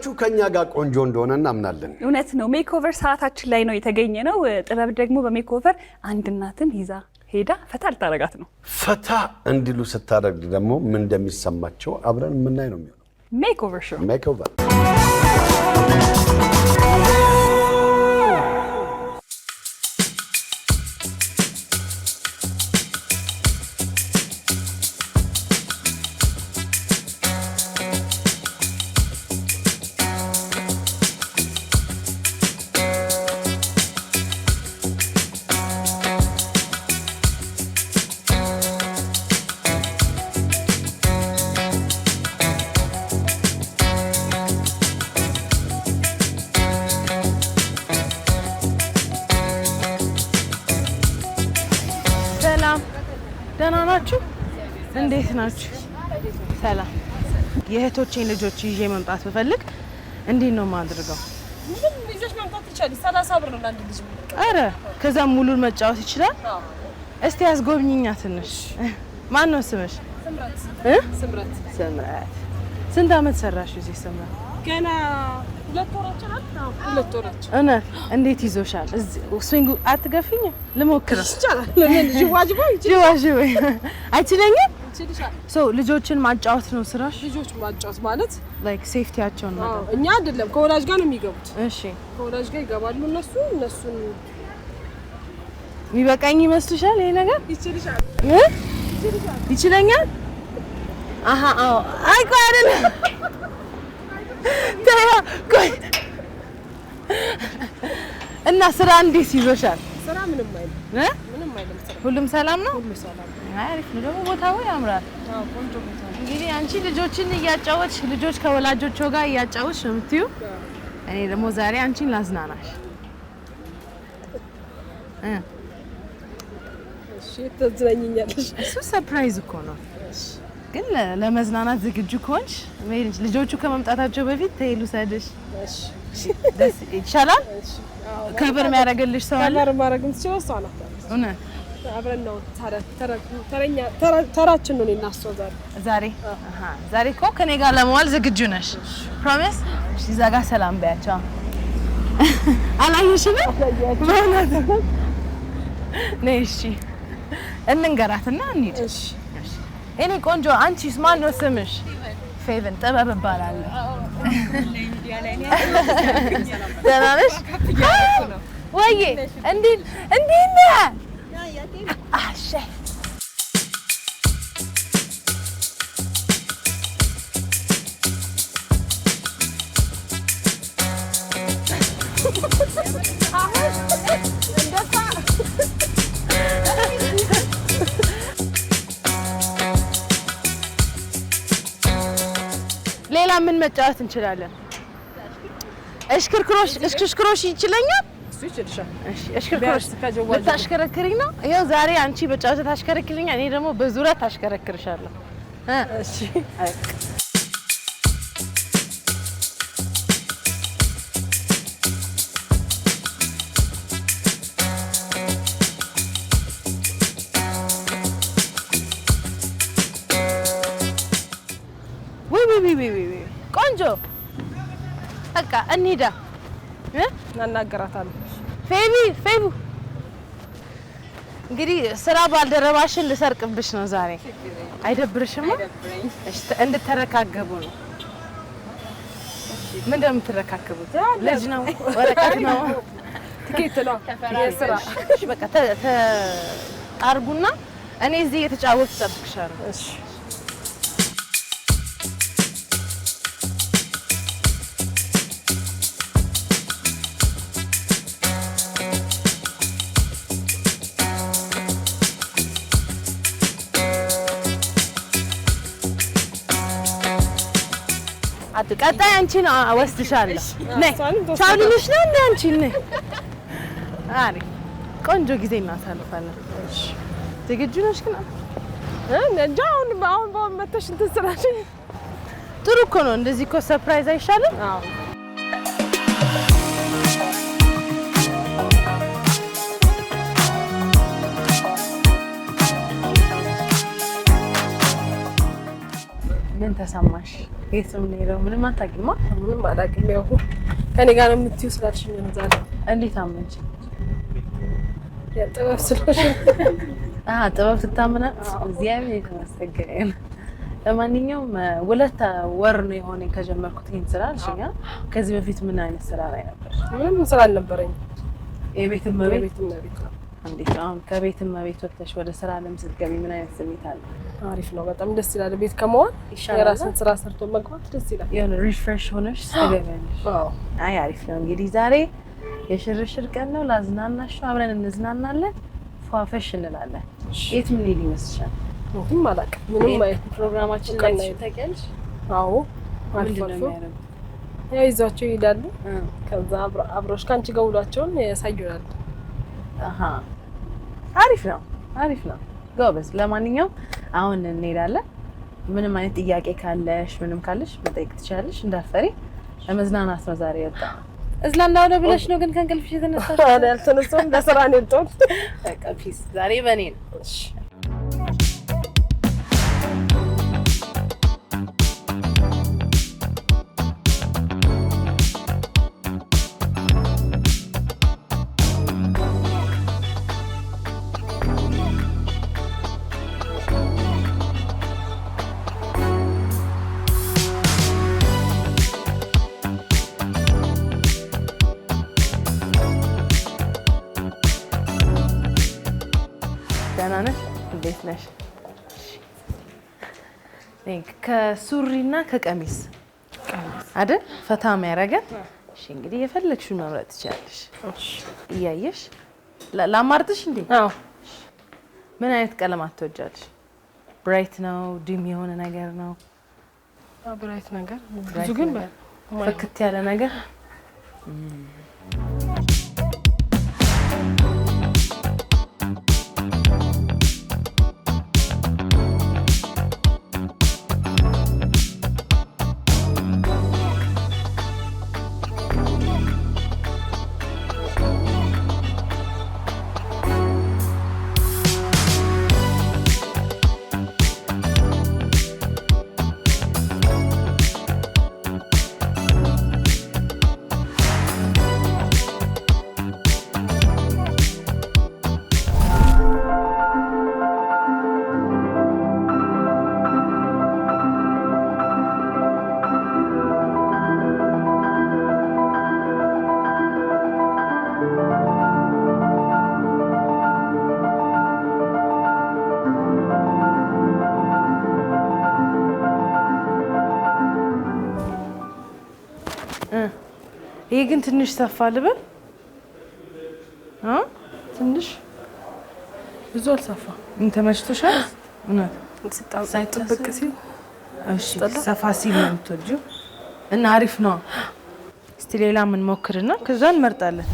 ቆይታችሁ ከኛ ጋር ቆንጆ እንደሆነ እናምናለን። እውነት ነው። ሜክኦቨር ሰዓታችን ላይ ነው የተገኘ ነው። ጥበብ ደግሞ በሜክኦቨር አንድ እናትን ይዛ ሄዳ ፈታ ልታረጋት ነው። ፈታ እንዲሉ ስታደርግ ደግሞ ምን እንደሚሰማቸው አብረን የምናይ ነው የሚሆነው። ሜክኦቨር ሾው ሜክኦቨር ደህና ናችሁ? እንዴት ናችሁ? ሰላም። የእህቶቼን ልጆች ይዤ መምጣት ብፈልግ እንዴት ነው የማድርገው? ምን ልጆች መምጣት ይችላል? 30 ብር ነው አንድ ልጅ። አረ ከዛም ሙሉን መጫወት ይችላል? እስቲ ያስጎብኝኛ ትንሽ። ማን ነው ስምሽ? ስምረት። ስምረት። ስንት አመት ሰራሽ እዚህ ስምረት? ገና 2 ወራችን ናት። 2 ወራችን። እውነት? እንዴት ይዞሻል? እዚህ ስዊንግ አትገፊኝ? ልሞክር ይቻላል። ለምን ጅዋጅባ ጅዋጅባ አይችለኝም? ሶ ልጆችን ማጫወት ነው ስራሽ? ልጆች ማጫወት ማለት ላይክ ሴፍቲያቸውን ማለት? እኛ አይደለም ከወላጅ ጋር ነው የሚገቡት። እሺ ከወላጅ ጋር ይገባሉ እነሱን የሚበቃኝ ይመስልሻል ይሄ ነገር? ይችላል። ይችለኛል? አሃ አዎ። አይ ቆይ አይደለም ታያ ቆይ እና ስራ እንዴት ይዞሻል? ስራ ምንም አይልም። ምንም አይልም ስራ። ሁሉም ሰላም ነው? ሁሉ ሰላም። አሪፍ ነው። ደግሞ ቦታው ያምራል። አዎ ቆንጆ ቦታ ነው። እንግዲህ አንቺ ልጆችን እያጫወትሽ ልጆች ከወላጆቿ ጋር እያጫወትሽ ነው የምትዩ። እኔ ደግሞ ዛሬ አንቺን ላዝናናሽ። እሺ ተዝናኛለሽ። እሱ ሰርፕራይዝ እኮ ነው። ግን ለመዝናናት ዝግጁ ከሆንሽ ልጆቹ ከመምጣታቸው በፊት ተይሉ ሰድሽ። እሺ ደስ ይሻላል። ከበር የሚያደርግልሽ ሰው አለ? ከበር ማድረግም ትችላለሽ። ሰው አላት። እውነት? አብረን ነው ተራችን ነው እና እሷ ዛሬ ዛሬ እኮ ከኔ ጋር ለመዋል ዝግጁ ነሽ? ፕሮሚስ? እሺ እዛ ጋር ሰላም በያቸው። አላየሽም? በእውነት ነይ። እሺ እንንገራትና እንሂድ። እሺ እኔ ቆንጆ፣ አንቺስ ማን ነው ስምሽ? ፌቨን። ጥበብ እባላለሁ። ደህና ነሽ? ወይዬ እንዴት ነህ? አሸ ሌላ ምን መጫወት እንችላለን? እሽክርክሮሽ ይችለኛል? እሱ ይችላል። እሺ እሽክርክሮሽ ልታሽከረክሪኝ ነው? ይኸው ዛሬ አንቺ በጫወታ ታሽከረክሪኛል፣ እኔ ደግሞ በዙረት ታሽከረክርሻለሁ። እሺ ቆንጆ በቃ እንሂዳ። እናናገራታለሁ። ፌቡ እንግዲህ ስራ ባልደረባሽን ልሰርቅብሽ ነው ዛሬ። አይደብርሽም? እሺ እንድትረካገቡ ነው። ምን እንደምትረካከቡት? ልጅ ነው? ወረቀት ነው? ትኬት ነው? የስራ እሺ በቃ አርጉና እኔ እዚህ እየተጫወትኩ እጠብቅሻለሁ። እሺ ቀጣይ አንቺን ወስድሻለሁ። ነይ ቻው ልልሽ ነው እንደ አንቺ ነይ። አሪፍ ቆንጆ ጊዜ እናሳልፋለን። እሺ ዝግጁ ነሽ? ግን እንጃ አሁን መተሽ እንትን ስራሽኝ ጥሩ እኮ ነው። እንደዚህ እኮ ሰርፕራይዝ አይሻልም? አዎ ምን ተሰማሽ? የት ነው የምንሄደው? ምንም አታውቂማ? ምንም አላውቅም። ያው ከኔ ጋር ነው የምትይው ስላልሽኝ ነው ዛሬ። እንዴት አመንሽ? ያ ጥበብ ስለሽ ጥበብ ትታመናል። እግዚአብሔር ይመስገን። ለማንኛውም 2 ወር ነው የሆነኝ ከጀመርኩት ይሄን ስራ አልሽኛ። ከዚህ በፊት ምን አይነት ስራ ላይ ነበር? ምንም ስራ አልነበረኝ። የቤት እመቤት ነው። እንዴት አሁን ከቤት እመቤት ወጥተሽ ወደ ስራ ዓለም ስትገቢ ምን አይነት ስሜት አለ? አሪፍ ነው። በጣም ደስ ይላል። ቤት ከመዋል የራስን ስራ ሰርቶ መግባት ደስ ይላል። የሆነ ሪፍሬሽ ሆነሽ ትገቢያለሽ። አይ አሪፍ ነው። እንግዲህ ዛሬ የሽርሽር ቀን ነው። ላዝናናሽ ነው። አብረን እንዝናናለን፣ ፏፈሽ እንላለን። የት ምን ሄድ ይመስልሻል? ምንም አላውቅም። ምንም አይነት ፕሮግራማችን ላይ ተቀልሽ? አዎ አሪፍ ነው። ያው ይዟቸው ይሄዳሉ። ከዛ አብሮሽ ካንቺ ጋር ውሏቸውን ያሳዩናል። አሪፍ ነው፣ አሪፍ ነው። ጎበዝ። ለማንኛውም አሁን እንሄዳለን። ምንም አይነት ጥያቄ ካለሽ ምንም ካለሽ መጠየቅ ትችላለሽ። እንዳፈሪ ለመዝናናት ነው ዛሬ የወጣው። እዝናናው ነው ብለሽ ነው ግን ከእንቅልፍሽ የተነሳሽ? አልተነሳሁም፣ ለስራ ነው የወጣሁት። በቃ ፒስ። ዛሬ በእኔ ነው። እሺ እንዴት ነሽ? ከሱሪና ከቀሚስ አይደል ፈታ የሚያደርገን? እሺ እንግዲህ የፈለግሽውን መምረጥ ትችያለሽ። እሺ እያየሽ ላማርጥሽ እንዴ? አዎ። ምን አይነት ቀለማት ትወጃለሽ? ብራይት ነው ዲም የሆነ ነገር ነው? ብራይት ነገር ብዙ ግን ፍክት ያለ ነገር ይሄ ግን ትንሽ ሰፋ ልበል? ትንሽ ብዙ አልሰፋ። ተመችቶሻል? ሳይጠበቅ ሲል ሰፋ ሲል ነው የምትወጂው እና አሪፍ ነው። እስቲ ሌላ ምን ሞክርና ከዛ እንመርጣለን።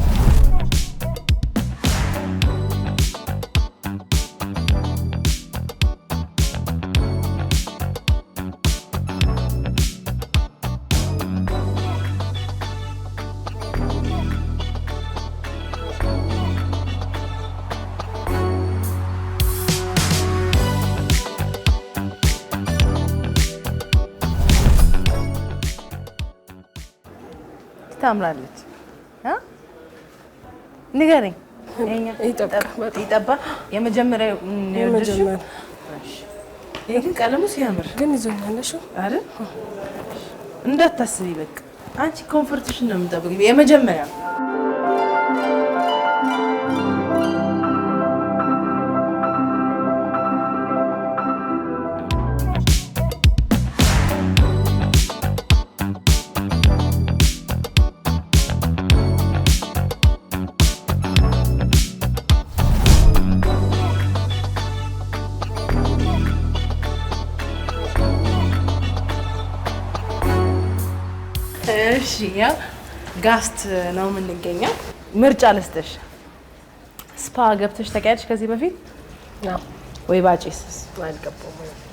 ታምራለች። ንገረኝ። ይጠባ የመጀመሪያው ይሄ ቀለሙ ሲያምር ግን ይዞኛል አይደል? እንዳታስቢ በቃ አንቺ ኮምፎርትሽን ነው የምጠብቂው። የመጀመሪያው ያ ጋስት ነው የምንገኘው። ምርጫ ልስጥሽ። ስፓ ገብተሽ ታውቂያለሽ ከዚህ በፊት? ወይባ ጭስ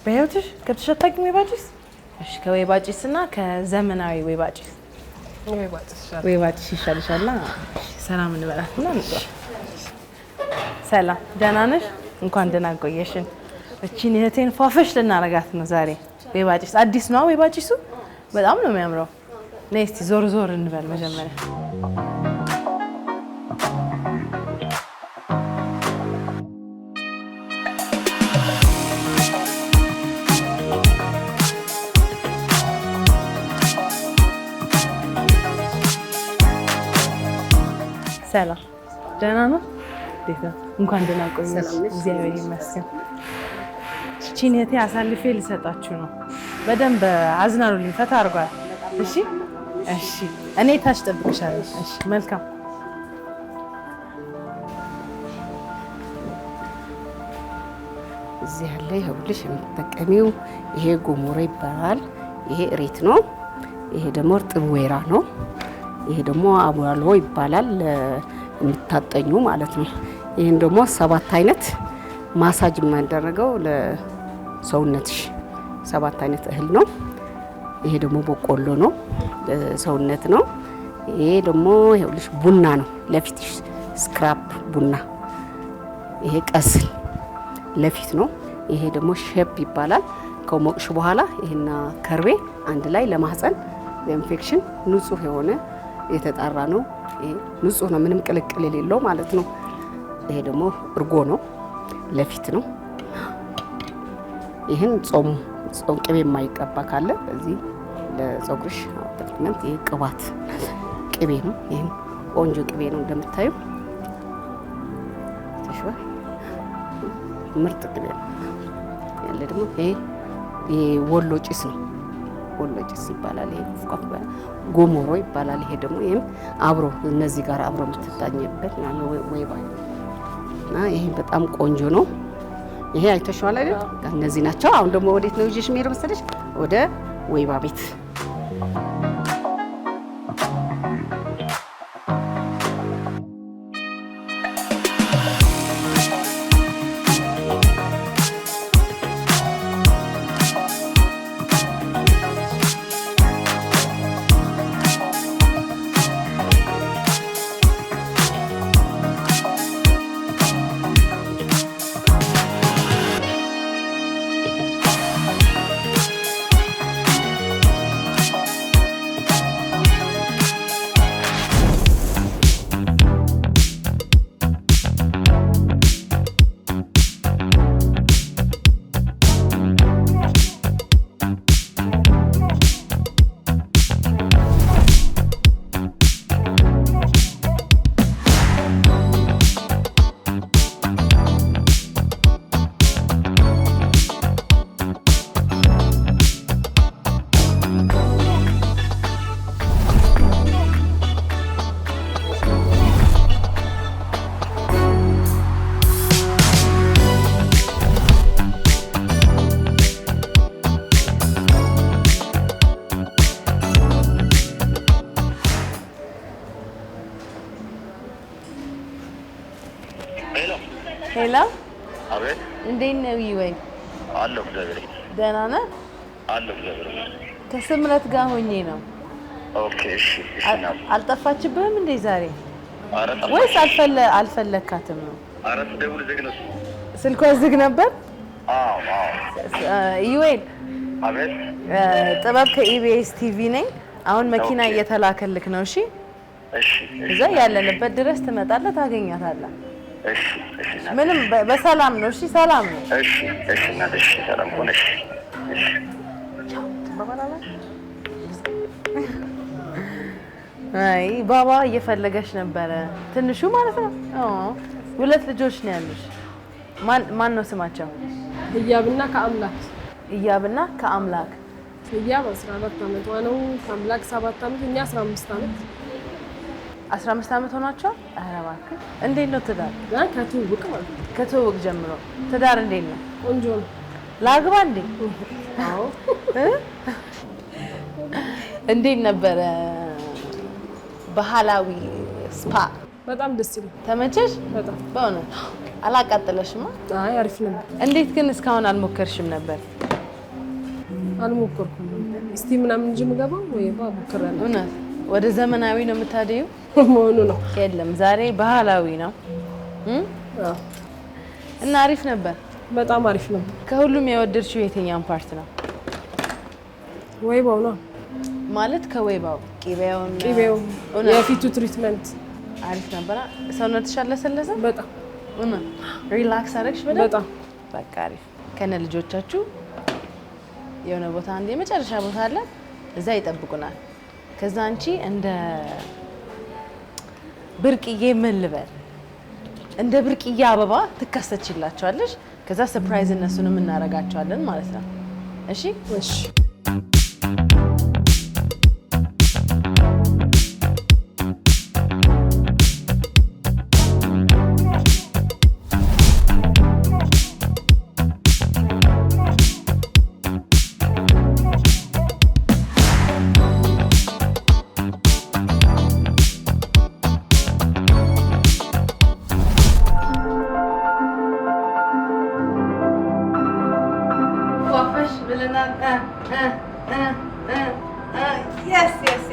በህይወትሽ ገብተሽ አታውቂም? ወይባ ጭስ? እሺ፣ ከወይባ ጭስ እና ከዘመናዊ ወይባ ጭስ ወይባ ጭስ ይሻልሻል። ሰላም እንበላትና ሰላም፣ ደህና ነሽ? እንኳን ደህና ቆየሽን። እቺን እህቴን ፏፈሽ ልናረጋት ነው ዛሬ። ወይባ ጭስ አዲስ ነው። ወይባ ጭሱ በጣም ነው የሚያምረው። ነይ እስቲ ዞር ዞር እንበል መጀመሪያ። ሰላም ደህና ነው? እንዴት ነው? እንኳን ደህና ቆየሽ። እግዚአብሔር ይመስገን። እቺን እህቴ አሳልፌ ልሰጣችሁ ነው። በደንብ አዝናኑልኝ፣ ፈታ አድርጓል። እሺ እሺ፣ እኔ ታች ጠብቅሻለሁ። እሺ መልካም። እዚህ ያለ ይኸውልሽ የምትጠቀሚው ይሄ ጎሞራ ይባላል። ይሄ እሬት ነው። ይሄ ደግሞ እርጥብ ወይራ ነው። ይሄ ደግሞ አቡላሎ ይባላል ለምታጠኙ ማለት ነው። ይሄን ደግሞ 7 አይነት ማሳጅ የማደረገው ለሰውነትሽ 7 አይነት እህል ነው። ይሄ ደግሞ በቆሎ ነው ለሰውነት ነው። ይሄ ደግሞ ይኸውልሽ ቡና ነው ለፊትሽ ስክራፕ ቡና። ይሄ ቀስል ለፊት ነው። ይሄ ደግሞ ሼፕ ይባላል። ከሞቅሽ በኋላ ይሄና ከርቤ አንድ ላይ ለማህፀን ለኢንፌክሽን ንጹህ የሆነ የተጣራ ነው። ይሄ ንጹህ ነው፣ ምንም ቅልቅል የሌለው ማለት ነው። ይሄ ደግሞ እርጎ ነው ለፊት ነው። ይሄን ጾም ቅቤ የማይቀባ ካለ በዚህ ለፀጉርሽ ትሪትመንት ይሄ ቅባት ቅቤ ነው። ይሄም ቆንጆ ቅቤ ነው እንደምታዩ ተሽዋ ምርጥ ቅቤ ነው። ያለ ደግሞ ይሄ ወሎ ጭስ ነው። ወሎ ጭስ ይባላል። ይሄ ፉቃፍ ጎሞሮ ይባላል። ይሄ ደግሞ ይሄም አብሮ እነዚህ ጋር አብሮ የምትታኘበት ነው ወይባ እና ይሄ በጣም ቆንጆ ነው። ይሄ አይተሽዋል አይደል? እነዚህ ናቸው። አሁን ደግሞ ወዴት ነው ይዤሽ የምሄደው መሰለሽ? ወደ ወይባ ቤት። ሄሎ አቤት። እንዴት ነው ይወይ? አለሁ እግዚአብሔር። ደህና ነህ? አለሁ እግዚአብሔር። ከስምረት ጋር ሆኜ ነው። ኦኬ እሺ። እሺ ነው። አልጠፋችብህም እንዴ ዛሬ? ኧረ ጠፋች። ወይስ አልፈለካትም ነው? ኧረ ስደውል ዝግ ነው። ስልኳ ዝግ ነበር? አዎ አዎ። ይወይ አቤት። ጥበብ ከኢቢኤስ ቲቪ ነኝ። አሁን መኪና እየተላከልክ ነው። እሺ እሺ። እዛ ያለንበት ድረስ ትመጣለህ፣ ታገኛታለህ። እሺ እሺ። ምንም በሰላም ነው። እሺ ሰላም ነው። እሺ እሺ። እናት እሺ፣ ሰላም ሆነሽ። እሺ። አይ ባባ እየፈለገሽ ነበረ፣ ትንሹ ማለት ነው። ሁለት ልጆች ነው ያሉሽ። ማን ነው ስማቸው? ህያብና ከአምላክ። ህያብና ከአምላክ። ህያብ 14 ዓመቷ ነው። ከአምላክ 7 ዓመት፣ እኛ 15 ዓመት። 15 ዓመት ሆኗቸው። ኧረ እባክህ። እንዴት ነው ትዳር? ከትውውቅ ማለት ነው። ከትውውቅ ጀምሮ ትዳር እንዴት ነው? ቆንጆ ነው። ላግባ እንዴ? አዎ። እንዴት ነበረ ባህላዊ ስፓ? በጣም ደስ ይላል። ተመቸሽ? በጣም በእውነት አላቃጠለሽማ? አይ አሪፍ ነበር። እንዴት ግን እስካሁን አልሞከርሽም ነበር? አልሞከርኩም። እስቲ ምናምን እንጂ የምገባው ወይ ሞክሬያለሁ። እውነት ወደ ዘመናዊ ነው የምታደዩ መሆኑ ነው። የለም ዛሬ ባህላዊ ነው እና አሪፍ ነበር። በጣም አሪፍ ነበር። ከሁሉም የወደድሽው የትኛውን ፓርት ነው? ወይባው ነው ማለት ከወይባው ቅቤው የፊቱ ትሪትመንት አሪፍ ነበር። ሰውነትሽ አለሰለሰ በጣም ሪላክስ አደረግሽ በደንብ በጣም በቃ አሪፍ። ከነ ልጆቻችሁ የሆነ ቦታ አንድ የመጨረሻ ቦታ አለ፣ እዛ ይጠብቁናል። ከዛ አንቺ እንደ ብርቅዬ ምን ልበል እንደ ብርቅዬ አበባ ትከሰችላቸዋለሽ። ከዛ ሰርፕራይዝ እነሱንም እናረጋቸዋለን ማለት ነው። እሺ እሺ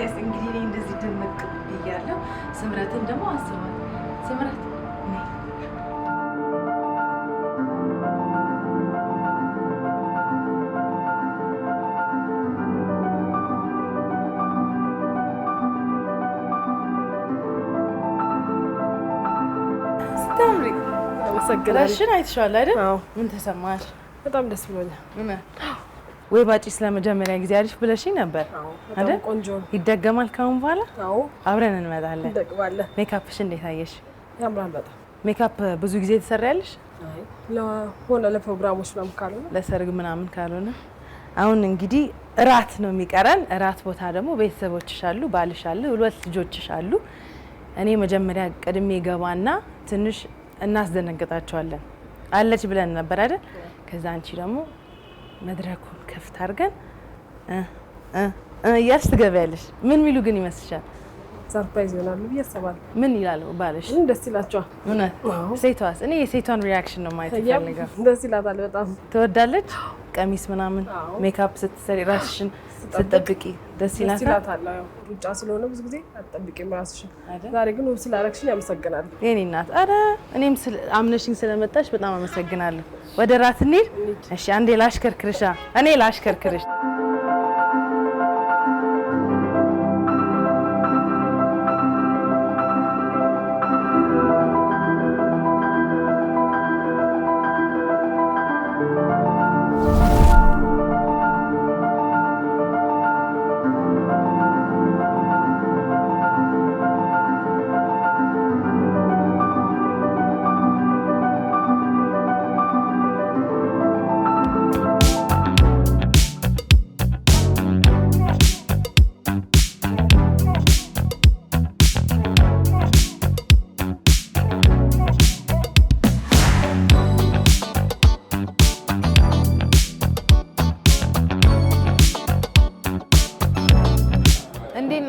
የስ እንግዲህ እኔ እንደዚህ ድምቅ ብያለሁ። ስምረትን ደግሞ አስባል። ስምረት ስታምሪ አመሰግናለሁ። አይተሽዋል አይደል? ምን ተሰማሽ? በጣም ደስ ብሎኛል። ወይባ ጭስ ለመጀመሪያ ጊዜ አሪፍ ብለሽኝ ነበር አይደል? ቆንጆ ይደገማል ካሁን በኋላ? አዎ አብረን እንመጣለን። እንደቅባለን። ሜካፕሽ እንዴት አየሽ? ያምራል በጣም። ሜካፕ ብዙ ጊዜ ትሰሪያለሽ? አይ ለሆነ ለፕሮግራሞች ምናምን ካልሆነ ለሰርግ ምናምን ካልሆነ። አሁን እንግዲህ እራት ነው የሚቀረን። እራት ቦታ ደግሞ ቤተሰቦችሽ አሉ፣ ባልሽ አለ፣ 2 ልጆችሽ አሉ። እኔ መጀመሪያ ቀድሜ ገባና ትንሽ እናስደነግጣቸዋለን አለች ብለን ነበር አይደል? ከዛ አንቺ ደግሞ መድረኩን ከፍት አድርገን እያልሽ ትገቢያለሽ። ምን ሚሉ ግን ይመስልሻል? ሰርፕራይዝ ይሆናሉ ብዬ አስባለሁ። ምን ይላሉ ባልሽ? ደስ ይላቸዋል። እውነት? ሴቷስ? እኔ የሴቷን ሪያክሽን ነው ማየት ፈልገው። ደስ ይላታል በጣም። ትወዳለች? ቀሚስ ምናምን ሜካፕ ስትሰሪ ራስሽን ስትጠብቂ ደስ ይላታል? ያው ሩጫ ስለሆነ ብዙ ጊዜ አትጠብቂም ራስሽን። ዛሬ ግን ውብ ስላደረግሽኝ አመሰግናለሁ የኔ እናት። ኧረ እኔም አምነሽኝ ስለመጣሽ በጣም አመሰግናለሁ። ወደ ራት እንሂድ? እሺ አንዴ ላሽከርክርሻ። እኔ ላሽከርክርሽ።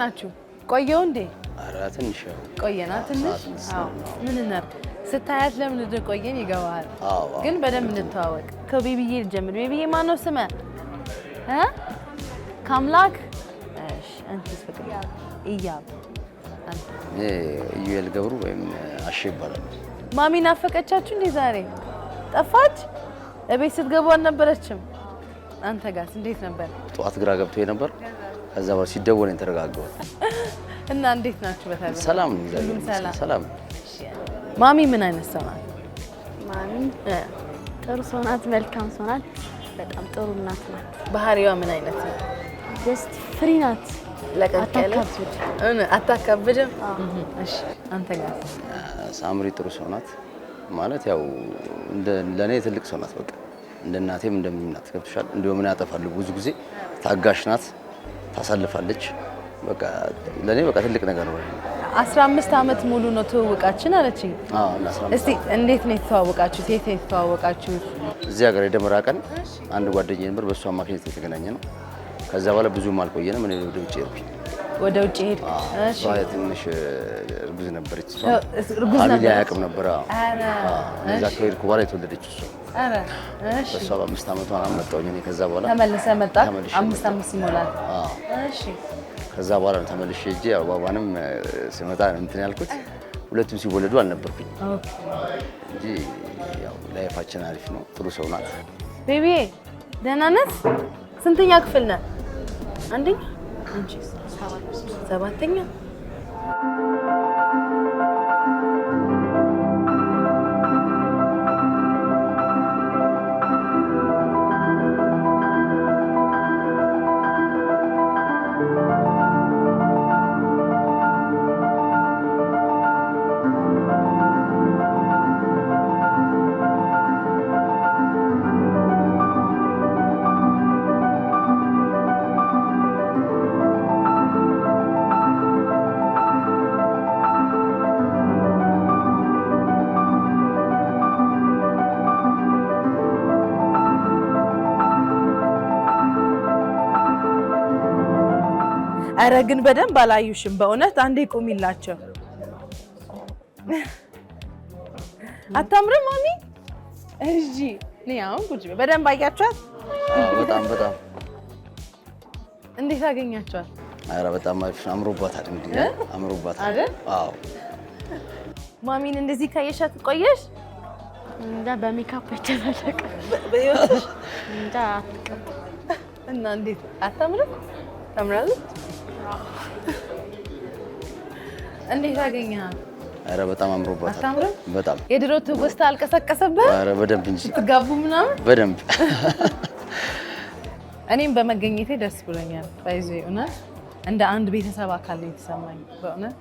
ናችሁ? ቆየው እንዴ? ኧረ ትንሽ ቆየና ትንሽ። አዎ ምን ነበር ስታያት ለምን እንደቆየን ይገባል። ግን በደንብ እንተዋወቅ። ከቤቢዬ ልጀምር። ቤቢዬ ማን ነው ስመ? ካምላክ። እሺ አንቺስ ፍቅር? ኢያብ። አንተ? ኢዩኤል ገብሩ ወይም አሼ ይባላል። ማሚ ናፈቀቻችሁ እንዴ ዛሬ? ጠፋች? እቤት ስትገቡ አልነበረችም? አንተ ጋርስ እንዴት ነበር? ጠዋት ግራ ገብቶ ነበር። ከዛ በኋላ ሲደወል ተረጋጋው እና እንዴት ናችሁ? በታዲያ ሰላም ነው። ሰላም። ማሚ ምን አይነት ሰው ናት? ማሚ ጥሩ ሰው ናት፣ መልካም ሰው ናት፣ በጣም ጥሩ እናት ናት። ባህሪዋ ምን አይነት ነው? ጀስት ፍሪ ናት፣ አታካብድም። እሺ አንተ ጋር? ሳምሪ ጥሩ ሰው ናት ማለት ያው ለኔ ትልቅ ሰው ናት። በቃ እንደ እናቴም እንደምናት ገብቶሻል። እንደው ምን ያጠፋሉ ብዙ ጊዜ ታጋሽ ናት፣ ታሳልፋለች። በቃ ለኔ በቃ ትልቅ ነገር ነው። 15 ዓመት ሙሉ ነው ትውውቃችን አለችኝ። እስቲ እንዴት ነው የተዋወቃችሁት? የት ነው የተዋወቃችሁት? እዚህ ሀገር የደመራ ቀን አንድ ጓደኛዬ ነበር፣ በእሱ አማካኝነት የተገናኘ ነው። ከዛ በኋላ ብዙም አልቆየንም። እኔ ወደ ውጭ ሄድኩኝ። ወደ ውጭ ሄድኩ። እሺ ትንሽ እርጉዝ ነበረች። ፋሚሊ አያውቅም ነበር። እዛ ከሄድኩ በኋላ የተወለደች እሷ። ኧረ እሺ። በሷ በ5 ዓመቷ መጣሁኝ እኔ። ከዛ በኋላ ተመልሰህ መጣህ? 5 ዓመት ይሞላል። እሺ። ከዛ በኋላ ተመልሼ ሄጄ አባባንም ስመጣ እንትን ያልኩት ሁለቱም ሲወለዱ አልነበርኩኝ እንጂ ያው ላይፋችን አሪፍ ነው። ጥሩ ሰው ናት። ቤቢዬ ደህና ነህ? ስንተኛ ክፍል ነህ? አንደኛ አንቺ ሰባተኛ አረ ግን በደንብ አላዩሽም በእውነት አንዴ ቁሚላቸው። አታምርም ማሚ? እሺ ነው ቁጭ በደንብ አያችኋት? በጣም በጣም እንዴት አገኛችኋት? አረ በጣም አምሮባታል። እንግዲህ አምሮባታል አይደል? አዎ። ማሚን እንደዚህ ካየሻት ቆየሽ? እንጃ በሜካፕ ተጨፈለቀ በህይወትሽ እንጃ እና እንዴት አታምርም? ታምራለች። እንዴት አገኘሃት? አረ በጣም አምሮባታል። አታምርም? በጣም የድሮ ትውስታ አልቀሰቀሰብህ? አረ በደንብ እንጂ ትጋቡ ምናምን በደንብ እኔም በመገኘቴ ደስ ብሎኛል። ባይዞ እውነት እንደ አንድ ቤተሰብ አካል ነው የተሰማኝ። በእውነት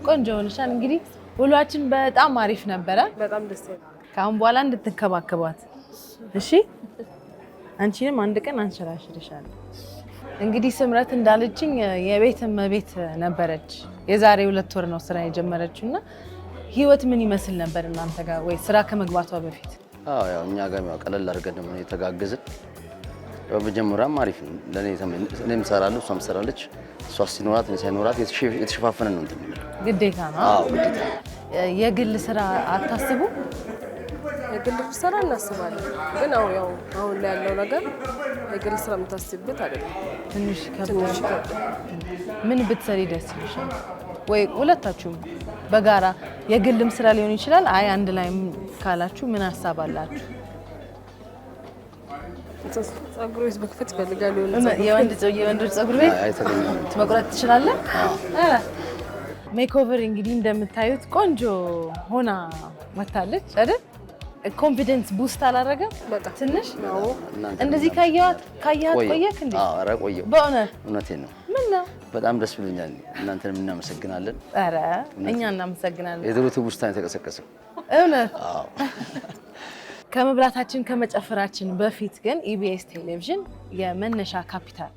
ቆንጆ ሆነሻል። እንግዲህ ውሏችን በጣም አሪፍ ነበረ። በጣም ደስ ይላል። ከአሁን በኋላ እንድትንከባከቧት እሺ። አንቺንም አንድ ቀን አንሸራሽርሻለሁ። እንግዲህ ስምረት እንዳለችኝ የቤት እመቤት ነበረች። የዛሬ 2 ወር ነው ስራ የጀመረችው እና ህይወት ምን ይመስል ነበር እናንተ ጋር ወይ ስራ ከመግባቷ በፊት? አዎ ያው እኛ ጋር ያው ቀለል አድርገን ነው የተጋገዝን። ያው መጀመሪያም አሪፍ ነው። እኔም እሰራለሁ እሷም ትሰራለች። እሷ ሲኖራት እኔ ሳይኖራት የተሸፋፈነ ነው እንትን የሚለው ግዴታ ነው። አዎ ግዴታ። የግል ስራ አታስቡ? የግል ስራ እናስባለን፣ ግን አሁን ላይ ያለው ነገር የግል ስራ የምታስብበት አይደለም። ትንሽ ከብዳል። ምን ብትሰሪ ደስ ይልሻል? ወይ ሁለታችሁም በጋራ የግልም ስራ ሊሆን ይችላል። አይ አንድ ላይም ካላችሁ ምን ሀሳብ አላችሁ? ጸጉሮች በክፈት ይፈልጋል። የወንዶች ጸጉር ቤት መቁረጥ ትችላለህ? ሜክኦቨር እንግዲህ እንደምታዩት ቆንጆ ሆና ወታለች አይደል? ኮንፊደንስ ቡስት አላረገም? በጣም ትንሽ እንደዚህ ካያት ቆየክ እንዴ? አዎ ኧረ ቆየሁ። በእውነት እውነቴን ነው። ምን ነው በጣም ደስ ብሎኛል። እናንተንም እናመሰግናለን። ኧረ እኛ እናመሰግናለን። የድሮ ትውስታ የተቀሰቀሰው እውነት። አዎ። ከመብላታችን ከመጨፈራችን በፊት ግን ኢቢኤስ ቴሌቪዥን የመነሻ ካፒታል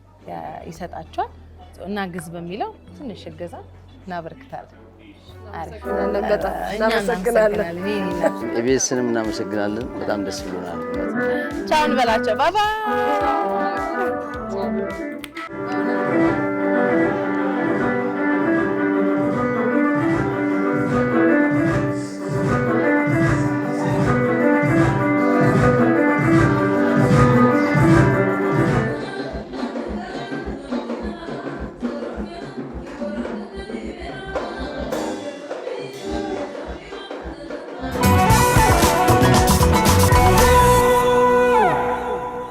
ይሰጣቸዋል። እናግዝ በሚለው ትንሽ እገዛ እናበረክታለን። አሪፍ በጣም እናመሰግናለን። ኢቢኤስንም እናመሰግናለን። በጣም ደስ ብሎናል። ቻው እንበላቸው። ባይ ባይ።